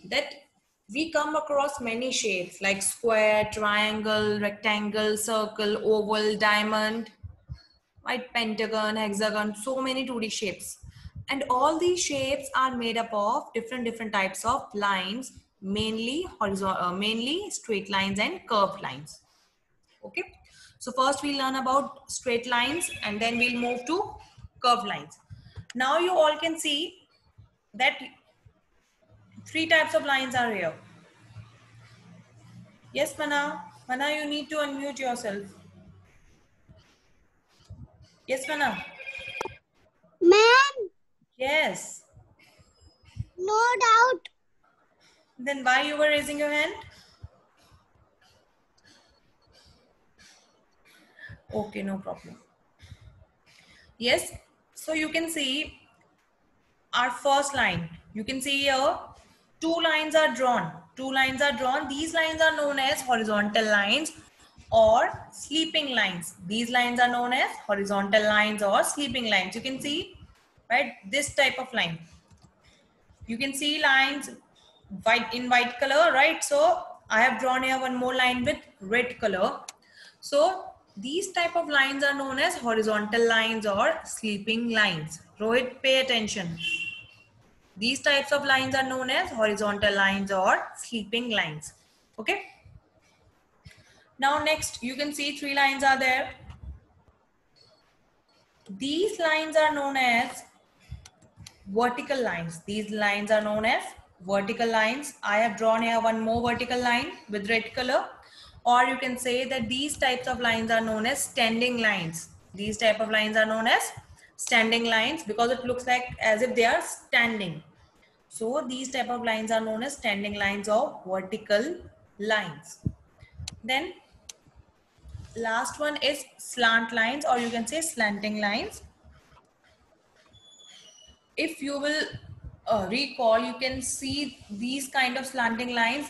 that we come across many shapes like square, triangle, rectangle, circle, oval, diamond, right, pentagon, hexagon, so many 2D shapes. And all these shapes are made up of different types of lines, mainly horizontal, mainly straight lines and curved lines. Okay, so first we'll learn about straight lines and then we'll move to curved lines. Now you all can see that three types of lines are here. Yes, Mana. Mana, you need to unmute yourself. Yes, Mana. Ma'am, Yes. no doubt. Then why you were raising your hand? Okay, no problem. Yes. So you can see our first line. You can see here two lines are drawn. Two lines are drawn. These lines are known as horizontal lines or sleeping lines. These lines are known as horizontal lines or sleeping lines. You can see, right, this type of line. You can see lines in white color, right? So I have drawn here one more line with red color. So these type of lines are known as horizontal lines or sleeping lines. Rohit, pay attention. These types of lines are known as horizontal lines or sleeping lines. Okay. Now next, you can see three lines are there. These lines are known as vertical lines. These lines are known as vertical lines. I have drawn here one more vertical line with red color. Or you can say that these types of lines are known as standing lines. These type of lines are known as standing lines because it looks like as if they are standing. So these type of lines are known as standing lines or vertical lines. Then last one is slant lines, or you can say slanting lines. If you will recall, you can see these kind of slanting lines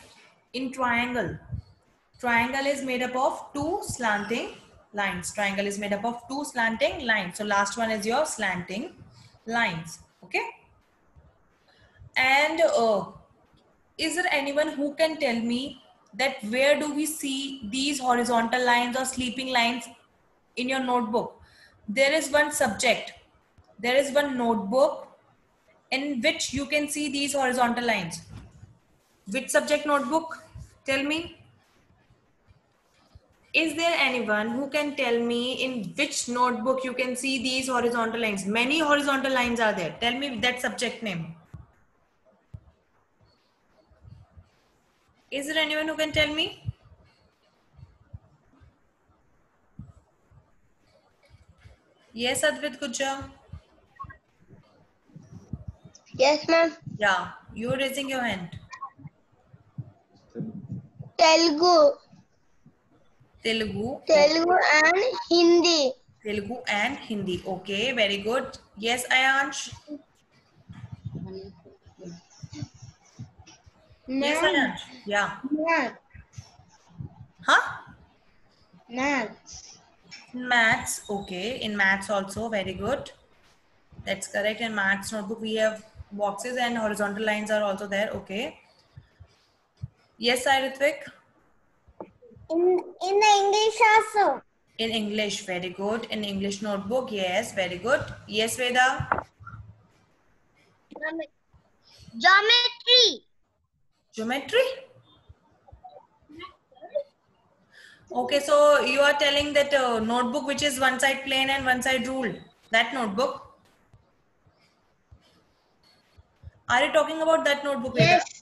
in triangle. Triangle is made up of two slanting lines. Triangle is made up of two slanting lines. So last one is your slanting lines. Okay. And is there anyone who can tell me that where do we see these horizontal lines or sleeping lines in your notebook? There is one subject. There is one notebook in which you can see these horizontal lines. Which subject notebook? Tell me. Is there anyone who can tell me in which notebook you can see these horizontal lines? Many horizontal lines are there. Tell me that subject name. Is there anyone who can tell me? Yes, Advait Kucha. Yes, ma'am. Yeah, you're raising your hand. Telugu. Telugu. Telugu and Hindi. Telugu and Hindi. Okay, very good. Yes, Ayansh. Yes, Ma'am. Ayansh. Yeah. Math. Huh? Maths. Maths. Okay, in maths also, very good. That's correct. In maths notebook, we have boxes and horizontal lines are also there. Okay. Yes, Ritvik. In the English also. In English, very good. In English notebook, yes, very good. Yes, Veda. Geometry. Geometry. Okay, so you are telling that notebook which is one side plain and one side ruled. That notebook. Are you talking about that notebook, Veda? Yes.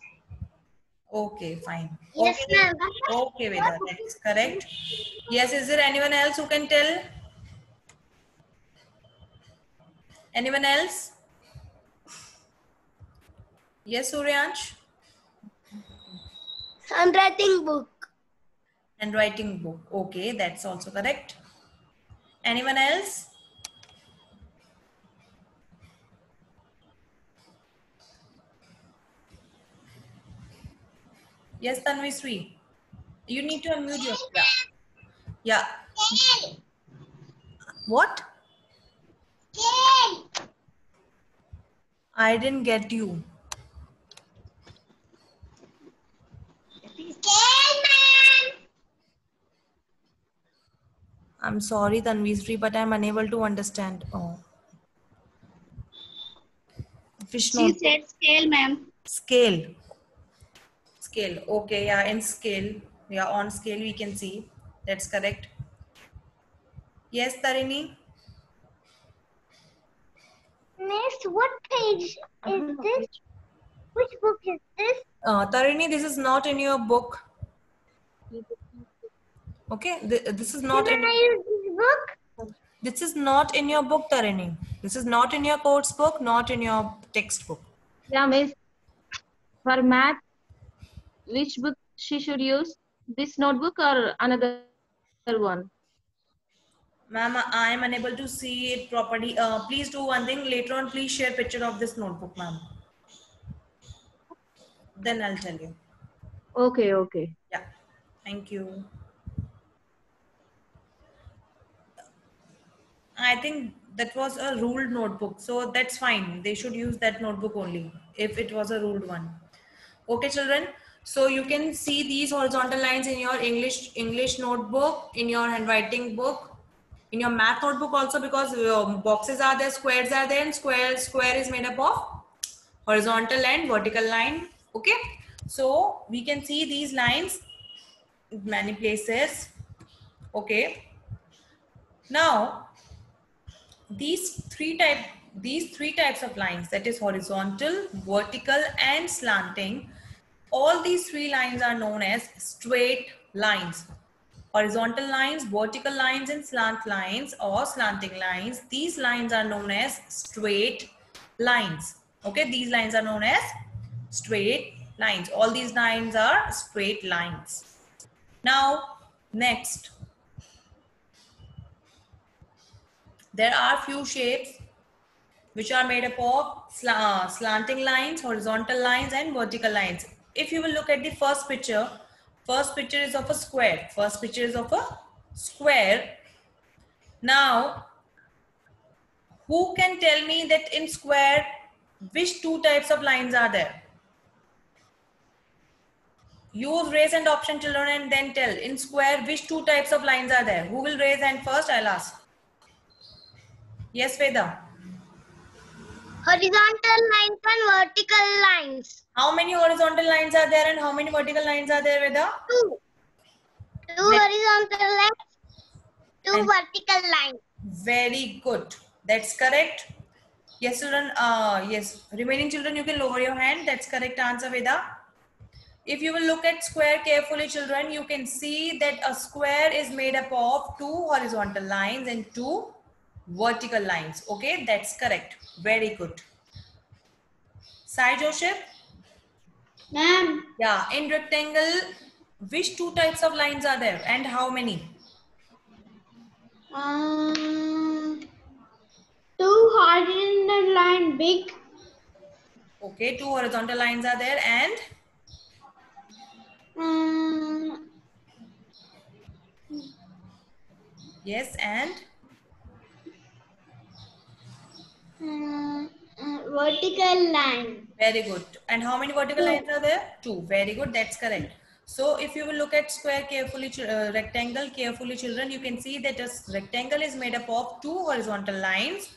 Okay, fine. Yes, Okay, ma'am. okay, Veda, that's correct. Yes, is there anyone else who can tell? Anyone else? Yes, Suryansh? Handwriting book. And writing book. Okay, that's also correct. Anyone else? Yes, Tanvi Sri. You need to unmute yourself. Yeah. Yeah. What? I didn't get you. I'm sorry, Tanvisri, but I'm unable to understand. Oh. Fish She note. said scale, ma'am. Scale. Scale. Okay, yeah, in scale. Yeah, on scale we can see. That's correct. Yes, Tarini? Miss, what page is this? Which book is this? Tarini, this is not in your book. Okay, this is not Can in. I use this book? This is not in your book, Tarini. This is not in your course book, not in your textbook. Yeah, miss. For math, which book she should use? This notebook or another one? Ma'am, I am unable to see it properly. Please do one thing. Later on, please share picture of this notebook, ma'am. Then I'll tell you. Okay, okay. Yeah. Thank you. I think that was a ruled notebook. So that's fine. They should use that notebook only if it was a ruled one. Okay, children. So you can see these horizontal lines in your English notebook, in your handwriting book, in your math notebook also, because boxes are there, squares are there, and square is made up of horizontal and vertical line. Okay. So we can see these lines in many places. Okay. Now these three types of lines, that is horizontal, vertical and slanting, all these three lines are known as straight lines. Horizontal lines, vertical lines and slant lines or slanting lines, these lines are known as straight lines. Okay, these lines are known as straight lines. All these lines are straight lines. Now next, there are few shapes which are made up of slanting lines, horizontal lines and vertical lines. If you will look at the first picture is of a square. First picture is of a square. Now, who can tell me that in square, which two types of lines are there? Use raise hand option, children, and then tell. In square, which two types of lines are there? Who will raise hand first? I'll ask. Yes, Veda. Horizontal lines and vertical lines. How many horizontal lines are there and how many vertical lines are there, Veda? Two. Two horizontal lines, two And vertical lines. very good. That's correct. Yes, children. Yes. Remaining children, you can lower your hand. That's correct answer, Veda. If you will look at square carefully, children, you can see that a square is made up of two horizontal lines and two vertical lines. Okay, that's correct. Very good. Sai Joseph? Ma'am. Yeah, in rectangle, which two types of lines are there and how many? Two horizontal line big. Okay, two horizontal lines are there and yes, and Vertical line. very good. And how many vertical lines are there? Two. Very good. That's correct. So if you will look at square carefully, rectangle carefully, children, you can see that a rectangle is made up of two horizontal lines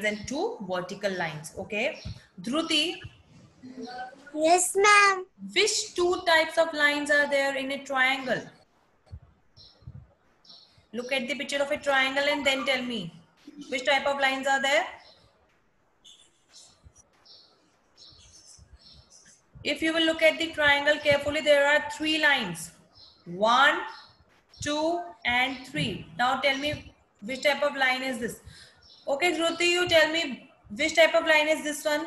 and two vertical lines. Okay. Dhruti, Yes, ma'am. which two types of lines are there in a triangle? Look at the picture of a triangle and then tell me which type of lines are there. If you will look at the triangle carefully, there are three lines. 1, 2, and 3. Now tell me which type of line is this. Okay, Dhruti, you tell me which type of line is this one?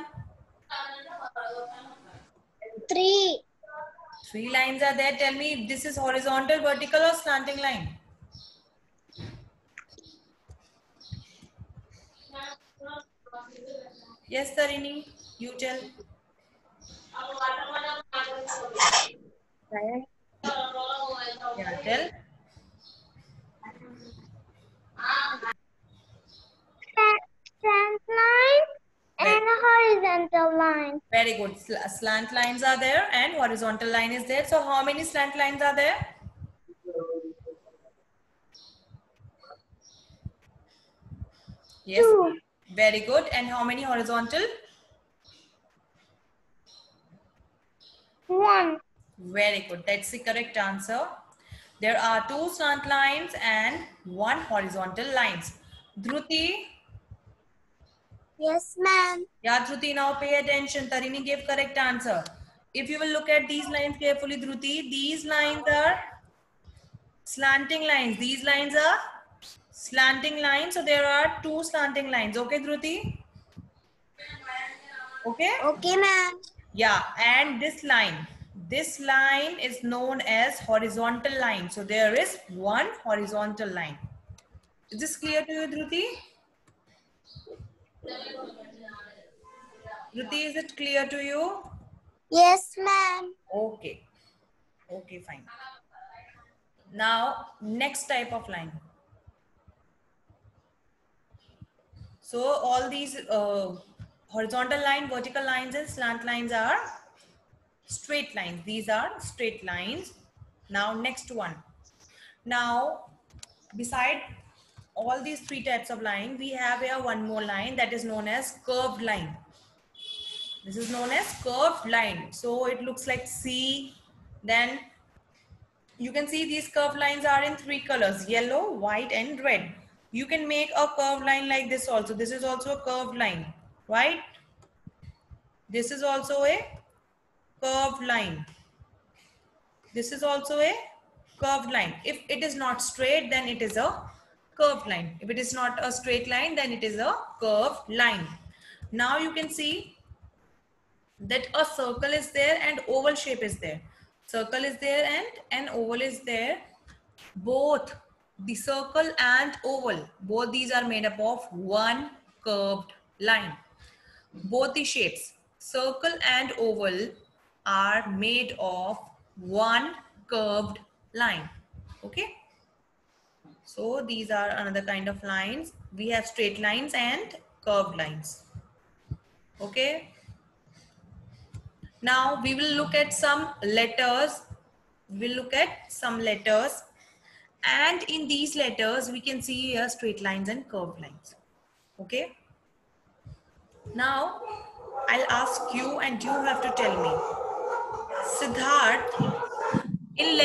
Three. Three lines are there. Tell me this is horizontal, vertical or slanting line? Yes, Tarini, you tell. Yeah, tell. Slant line and a horizontal line. Very good. Slant lines are there and horizontal line is there. So how many slant lines are there? Yes. 2. Very good. And how many horizontal? 1. Very good. That's the correct answer. There are 2 slant lines and 1 horizontal lines. Dhruti. Yes, ma'am. Yeah, Dhruti, now pay attention. Tarini gave correct answer. If you will look at these lines carefully, Dhruti, these lines are slanting lines. These lines are slanting lines. So there are 2 slanting lines. Okay, Dhruti? Okay? Okay, ma'am. Yeah, and this line is known as horizontal line. So there is 1 horizontal line. Is this clear to you, Dhruti? Dhruti, is it clear to you? Yes, ma'am. Okay. Okay, fine. Now, next type of line. So all these horizontal line, vertical lines and slant lines are straight lines. These are straight lines. Now, next one. Now, beside all these 3 types of line, we have here one more line that is known as curved line. This is known as curved line. So it looks like C. Then you can see these curved lines are in 3 colors, yellow, white and red. You can make a curved line like this also. This is also a curved line, right? This is also a curved line. This is also a curved line. If it is not straight, then it is a curved line. If it is not a straight line, then it is a curved line. Now you can see that a circle is there and oval shape is there. Circle is there and an oval is there. Both the circle and oval, both these are made up of one curved line. Both the shapes, circle and oval, are made of one curved line. Okay. So these are another kind of lines. We have straight lines and curved lines. Okay. Now we will look at some letters. We'll look at some letters. And in these letters, we can see here straight lines and curved lines. Okay. Now, I'll ask you and you have to tell me. Siddharth, in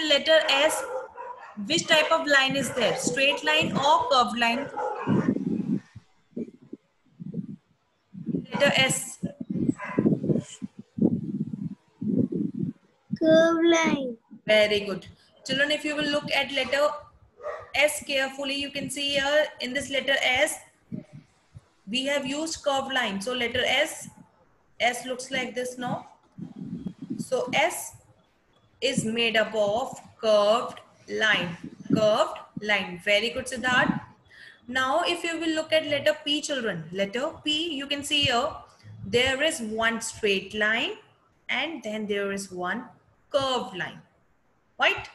letter S, which type of line is there? Straight line or curved line? Letter S. Curve line. Very good. Children, if you will look at letter S carefully, you can see here in this letter S, we have used curved line. So letter S looks like this now. So S is made up of curved line. Curved line. Very good, Siddharth. Now, if you will look at letter P, children, letter P, you can see here, there is one straight line and then there is one curved line, right?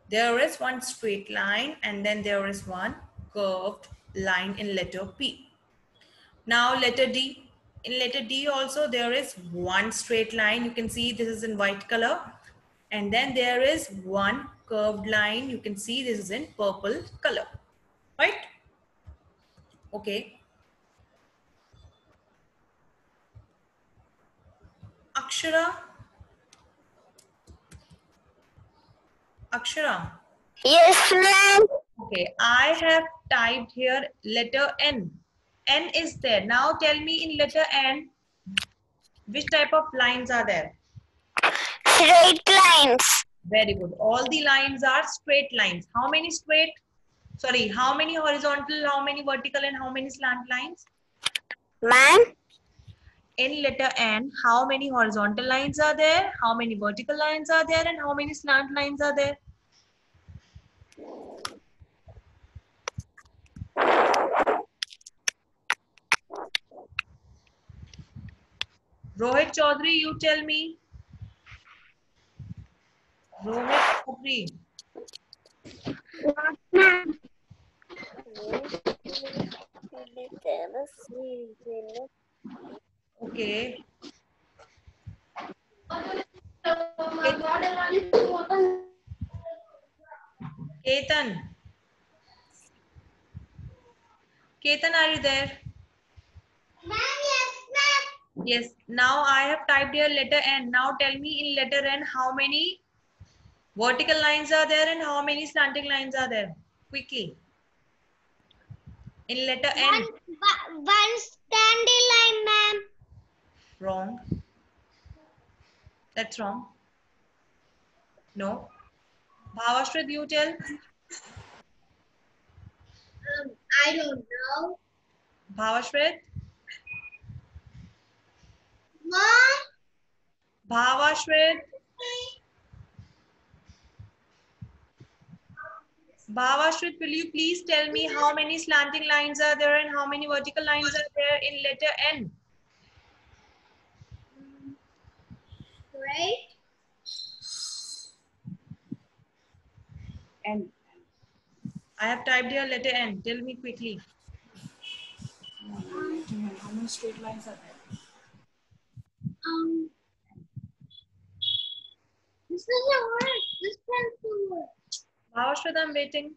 There is one straight line and then there is one curved line in letter P. Now, letter D. In letter D also, there is one straight line. You can see this is in white color. And then there is one curved line. You can see this is in purple color, right? Okay. Akshara. Akshara. Yes, ma'am. Okay, I have typed here letter N. N is there. Now tell me in letter N, which type of lines are there? Straight lines. Very good. All the lines are straight lines. How many straight? Sorry, how many horizontal, how many vertical, and how many slant lines? Ma'am. In letter N, how many horizontal lines are there? How many vertical lines are there? And how many slant lines are there? Rohit Chaudhary, you tell me. Rohit Chaudhary. Ma'am. Okay. Ketan. Ketan, are you there? Ma'am, yes, ma'am. Yes. Now I have typed here letter N. Now tell me in letter N how many vertical lines are there and how many slanting lines are there? Quickly. In letter N. One standing line, ma'am. Wrong. That's wrong. No. Bhavashrit, you tell. I don't know. Bhavashrit. Mom? Bhavashrit. Bhavashrit, will you please tell me how many slanting lines are there and how many vertical lines are there in letter N? Right? N. I have typed here letter N. Tell me quickly. How many straight lines are there? This doesn't work. This pencil works. Bhavashrit, I'm waiting.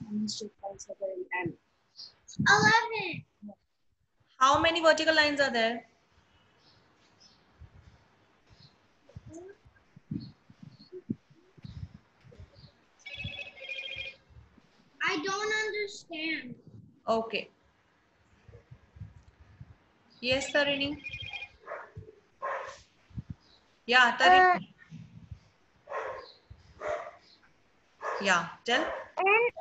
How many straight lines are there in N? 11. How many vertical lines are there? I don't understand. Okay. Yes, Tarini. Yeah, Tarini. Yeah, tell. And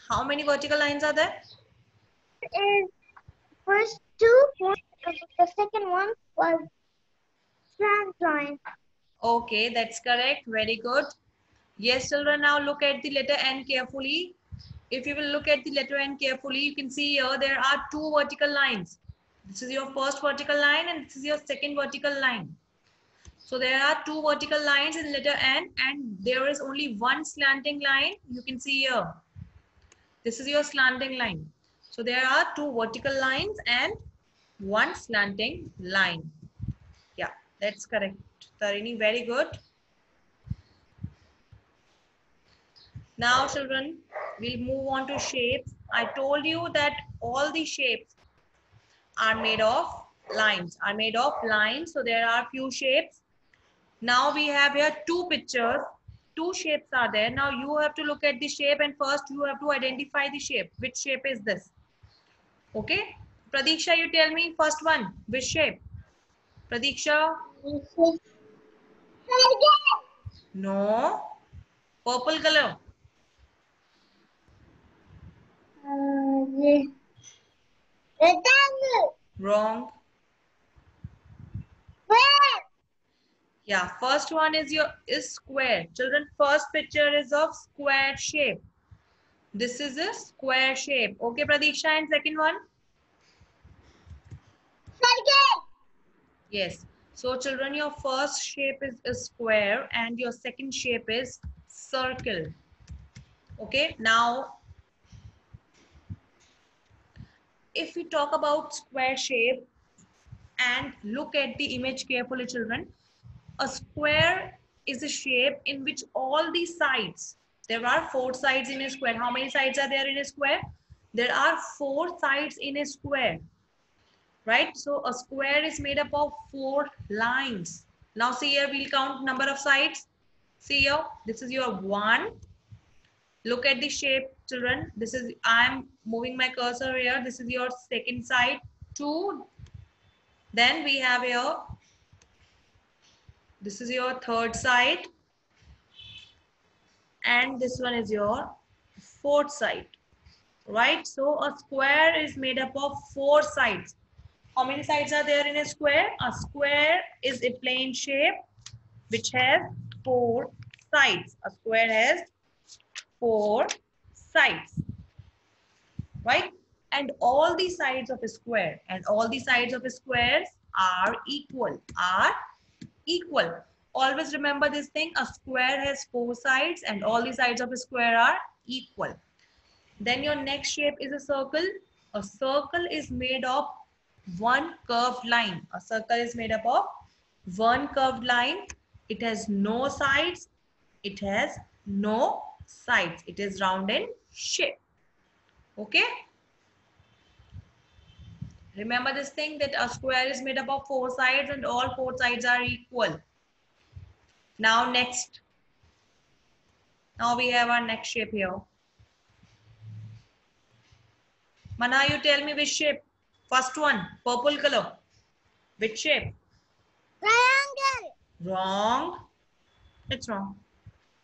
How many vertical lines are there? is first two, the second one was slant line. Okay, that's correct. Very good. Yes, children, now look at the letter N carefully. If you will look at the letter N carefully, you can see here there are two vertical lines. This is your first vertical line and this is your second vertical line. So there are two vertical lines in letter N and there is only one slanting line. You can see here. This is your slanting line. So there are two vertical lines and one slanting line. Yeah, that's correct. Tarini, very good. Now children, we'll move on to shapes. I told you that all the shapes are made of lines, So there are few shapes. Now we have here two pictures. Two shapes are there. Now you have to look at the shape and first you have to identify the shape. Which shape is this? Okay. Pradiksha, you tell me first one. Which shape? Pradiksha? No. Purple color. Rectangle. Wrong. Square. Yeah, first one is square. Children, first picture is of square shape. This is a square shape. Okay, Pradiksha, and second one? Circle. Yes. So children, your first shape is a square and your second shape is circle. Okay, now if we talk about square shape and look at the image carefully, children, a square is a shape in which all the sides, there are four sides in a square. How many sides are there in a square? There are four sides in a square, right? So a square is made up of four lines. Now see here, we'll count number of sides. See here, this is your one. Look at the shape, children. This is, I'm moving my cursor here. This is your second side, two. Then we have here, this is your third side. And this one is your fourth side, right? So a square is made up of four sides. How many sides are there in a square? A square is a plane shape which has four sides. A square has four sides, right? And all the sides of a square are equal, Always remember this thing, a square has four sides and all the sides of a square are equal. Then your next shape is a circle. A circle is made of one curved line. A circle is made up of one curved line. It has no sides. It has No sides. It is round in shape. Okay. Remember this thing that a square is made up of 4 sides and all 4 sides are equal. Now next. Now we have our next shape here. Mana, you tell me which shape? First one, purple color. Which shape? Triangle. Wrong. It's wrong.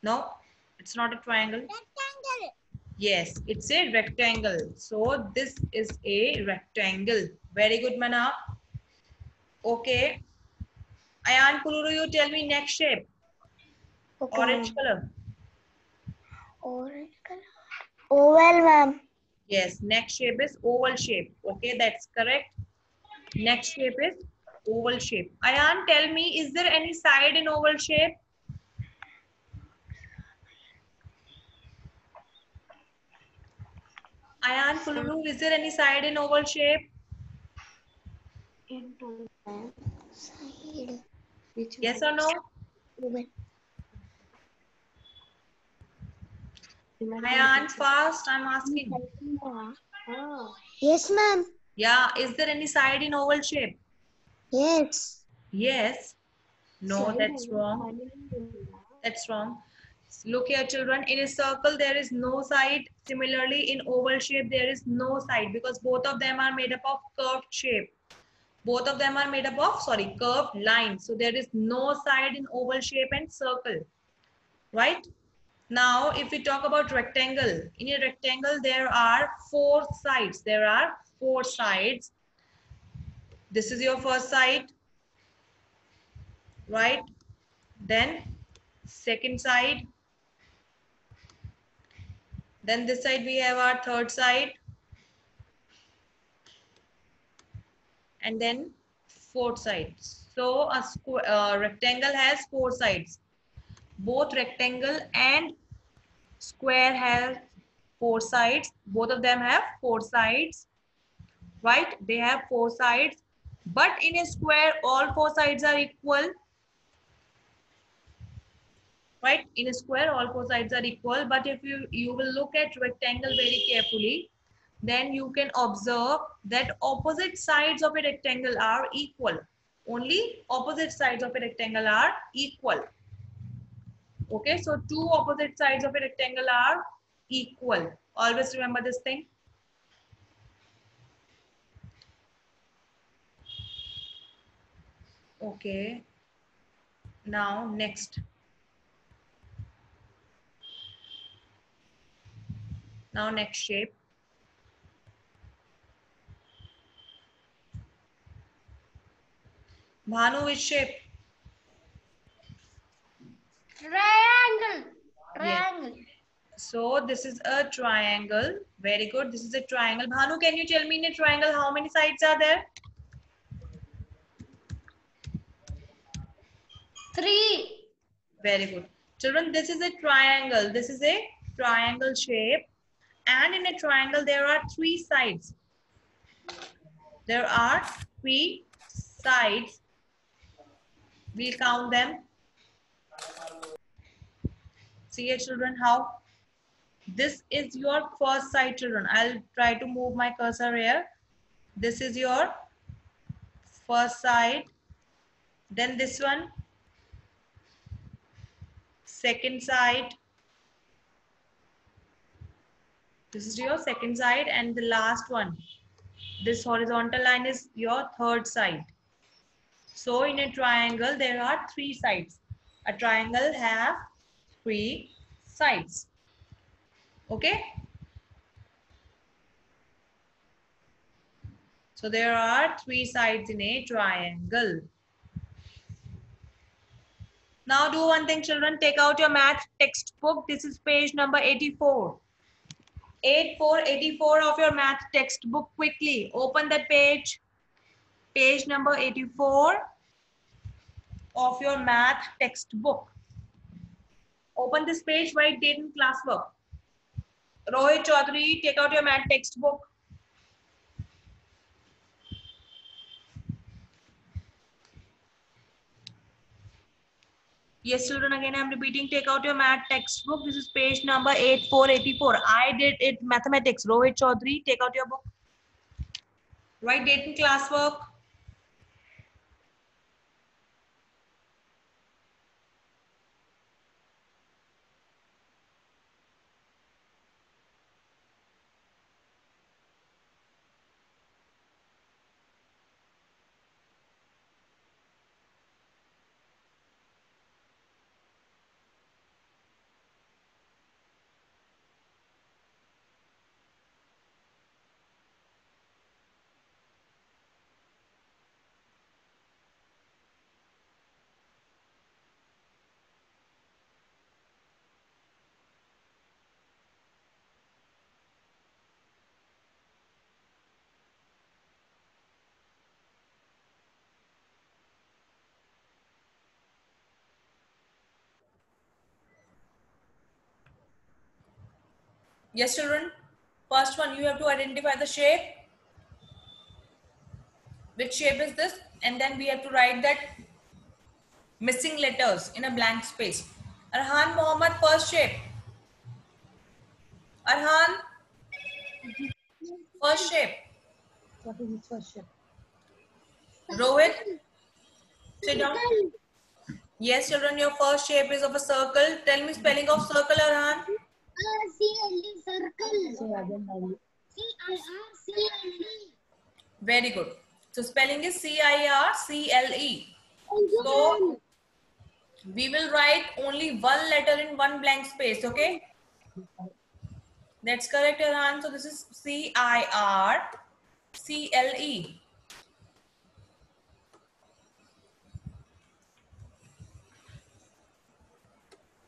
No, it's not a triangle. Rectangle. Yes, it's a rectangle. So this is a rectangle. Very good, Mana. Okay. Ayan Kuluru, you tell me next shape. Okay, Orange color. Orange color. Oval, ma'am. Yes, next shape is oval shape. Okay, that's correct. Next shape is oval shape. Ayan, tell me, is there any side in oval shape? Ayan Kuluru, is there any side in oval shape? Side. Yes or no? Oval. Ayan, fast, I'm asking. Yes, ma'am. Yeah, is there any side in oval shape? Yes. Yes. No, that's wrong. That's wrong. Look here, children. In a circle, there is no side. Similarly, in oval shape, there is no side because both of them are made up of curved shape. Both of them are made up of, sorry, curved lines. So there is no side in oval shape and circle, right? Now, if we talk about rectangle, in a rectangle, there are 4 sides. There are 4 sides. This is your first side, right? Then second side. Then this side we have our third side. And then fourth side. So a rectangle has 4 sides. Both rectangle and square have 4 sides. Both of them have 4 sides, right? They have 4 sides. But in a square, all 4 sides are equal. Right? In a square, all 4 sides are equal. But if you will look at rectangle very carefully, then you can observe that opposite sides of a rectangle are equal. Only opposite sides of a rectangle are equal. Okay, so 2 opposite sides of a rectangle are equal. Always remember this thing. Okay. Now next. Now next shape. Bhanu, which shape? Triangle. Yes. Triangle. So this is a triangle. Very good. This is a triangle. Bhanu, can you tell me in a triangle how many sides are there? 3. Very good. Children, this is a triangle. This is a triangle shape. And in a triangle, there are 3 sides. There are 3 sides. We'll count them. See here, children, how? This is your first side, children. I'll try to move my cursor here. This is your first side. Then this one. Second side. This is your second side. And the last one. This horizontal line is your third side. So in a triangle, there are 3 sides. A triangle have 3 sides. Okay. So there are 3 sides in a triangle. Now do one thing, children. Take out your math textbook. This is page number 84. 84 of your math textbook. Quickly open that page. Page number 84 of your math textbook. Open this page, write date and classwork. Rohit Chaudhary, take out your math textbook. Yes, children, again I'm repeating, take out your math textbook. This is page number 8484. I did it mathematics. Rohit Chaudhary, take out your book. Write date in classwork. Yes, children. First one, you have to identify the shape. Which shape is this? And then we have to write that missing letters in a blank space. Arhan Mohammed, first shape. Arhan, first shape. What is his first shape? Rohit, sit down. Yes, children, your first shape is of a circle. Tell me spelling of circle, Arhan. C-L-D, circle. Say again, Mary. C-I-R-C-L-D. Very good. So spelling is C-I-R-C-L-E. So we will write only one letter in one blank space, okay? That's correct, Arhan. So this is C-I-R-C-L-E.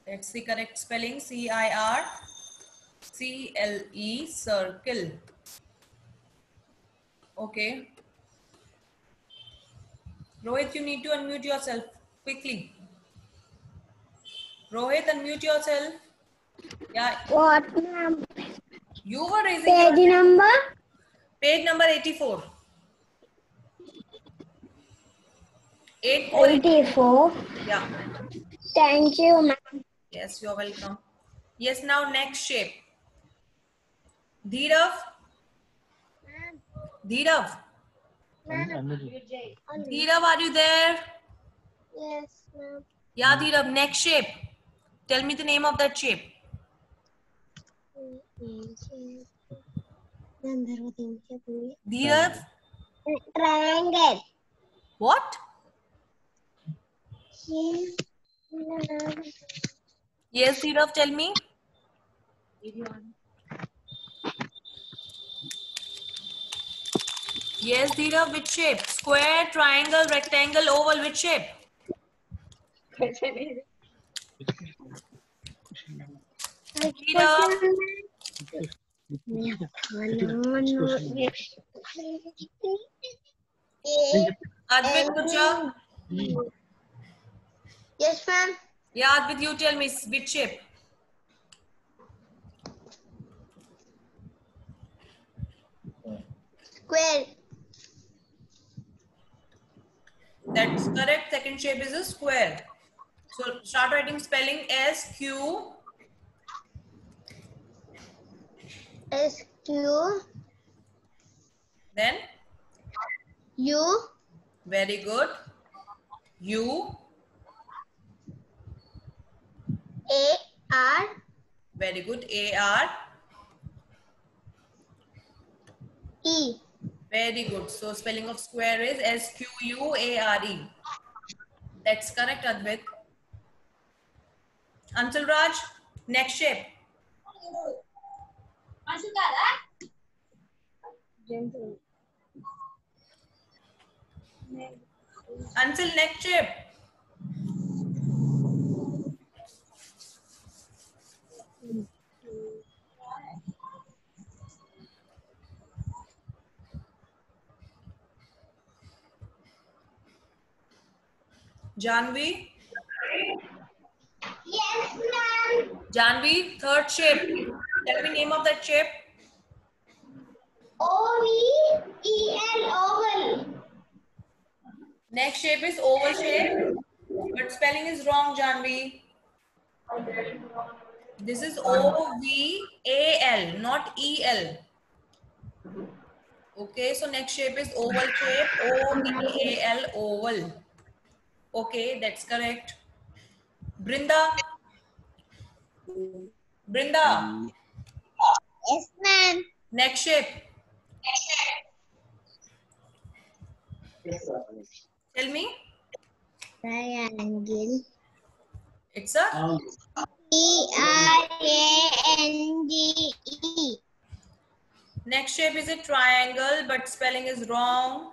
That's the correct spelling, C-I-R-C-L-E, circle. Okay. Rohit, you need to unmute yourself quickly. Rohit, unmute yourself. Yeah, What, ma'am? you were raising Page your hand. number? Page number 84. 84. 84. Yeah. Thank you, ma'am. Yes, you're welcome. Yes, now next shape. Dhirav. Dhirav. Dhirav, are you there? Yes, ma'am. Yeah, Dhirav, next shape. Tell me the name of that shape. Dhirav. Triangle. What? Yes, Dhirav, tell me. Yes, Dhirav, which shape? Square, triangle, rectangle, oval, which shape? Dhirav. Advait, Kucha. Yes, ma'am. Yeah, Advait, you tell me which shape? Square. That's correct. Second shape is a square. So start writing spelling S-Q. S-Q. Then? U. Very good. U. A-R. Very good. A-R. E. Very good. So spelling of square is S-Q-U-A-R-E. That's correct, Advait. Ansel Raj, next shape. Ansel, next shape. Janvi. Yes, ma'am. Janvi, third shape. Tell me name of that shape. O-V-E-L, oval. Next shape is oval shape. But spelling is wrong, Janvi. This is O-V-A-L, not E-L. Okay, so next shape is oval shape, O-V-A-L, oval. Okay, that's correct. Brinda. Brinda. Yes, ma'am. Next shape. Tell me. Triangle. It's a Triangle. next shape is a triangle, but spelling is wrong.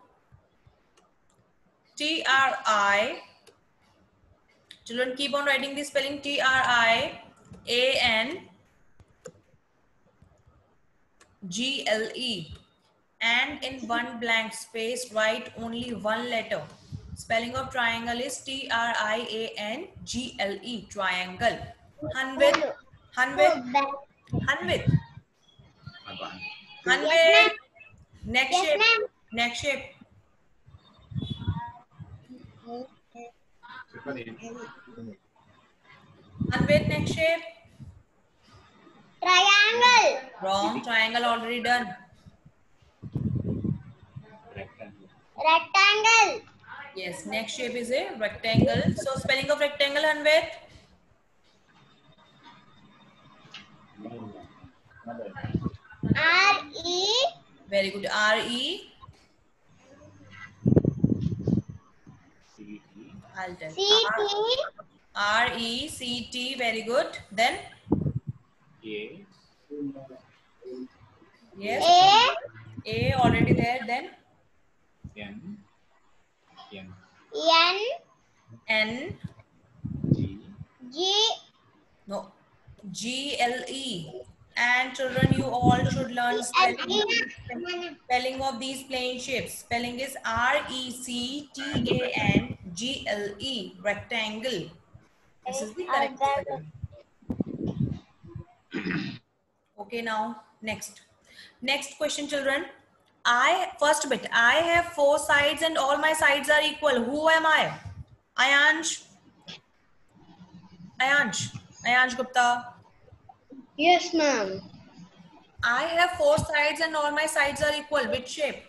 T-R-I. Children, keep on writing the spelling T-R-I-A-N-G-L-E. And in one blank space, write only one letter. Spelling of triangle is T-R-I-A-N-G-L-E. Triangle. Hanvit. Hanvit. Hanvit. Yes, Hanvit. ma'am. Next Yes, shape. ma'am. Next shape. Hanvit, next shape. Triangle. Wrong. Triangle already done. Rectangle. Yes, next shape is a rectangle. So spelling of rectangle, Hanvit. R-E. Very good. R-E. I'll tell. C-T. R-E-C-T. Very good. Then? Yes. A. A already there. Then? N. N. G. No. G-L-E. And children, you all should learn spelling of these plane shapes. Spelling is R-E-C-T-A-N-G-L-E. Rectangle. This is the correct spelling. Okay, now next. Next question, children. First bit. I have 4 sides and all my sides are equal. Who am I? Ayansh. Ayansh Gupta. Yes, ma'am. I have 4 sides and all my sides are equal. Which shape?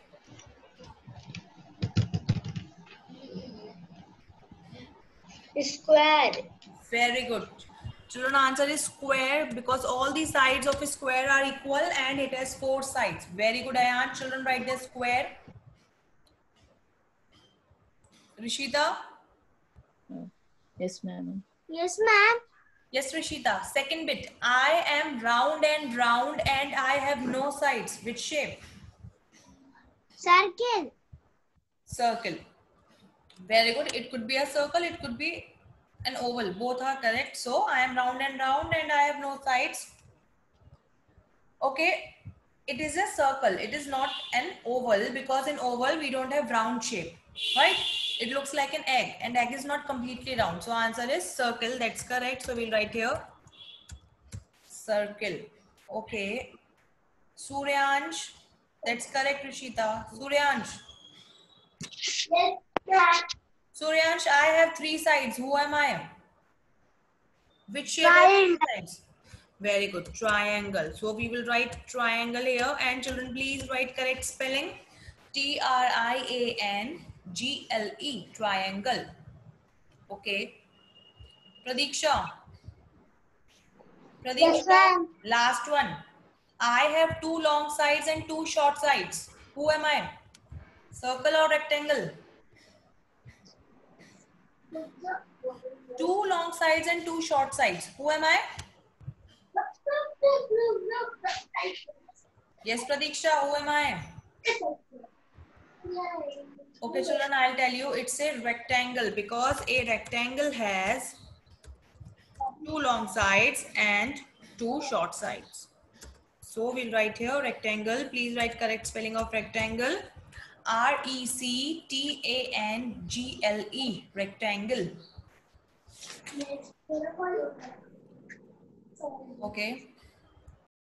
Square. Very good. Children, answer is square because all the sides of a square are equal and it has 4 sides. Very good, Ayan. Children, write the square. Rishita? Yes, ma'am. Yes, ma'am. Yes, Rishita. Second bit. I am round and I have no sides. Which shape? Circle. Circle. Very good. It could be a circle. It could be an oval. Both are correct. So I am round and I have no sides. Okay. It is a circle. It is not an oval because in oval we don't have round shape. Right? It looks like an egg and egg is not completely round. So answer is circle. That's correct. So we'll write here circle. Okay. Suryansh. That's correct, Rishita. Suryansh. Yes, ma'am. Suryansh, I have 3 sides. Who am I? Which shape Triangle. have 3 sides? Very good. Triangle. So we will write triangle here. And children, please write correct spelling. T-R-I-A-N-G-L-E. Triangle. Okay. Pradiksha. Yes, ma'am. Last one. I have 2 long sides and 2 short sides. Who am I? Circle or rectangle? 2 long sides and 2 short sides. Who am I? Yes, Pradiksha, who am I? Okay, children, I'll tell you, it's a rectangle because a rectangle has 2 long sides and 2 short sides. So we'll write here rectangle. Please write correct spelling of rectangle. R-E-C-T-A-N-G-L-E. Rectangle. Okay.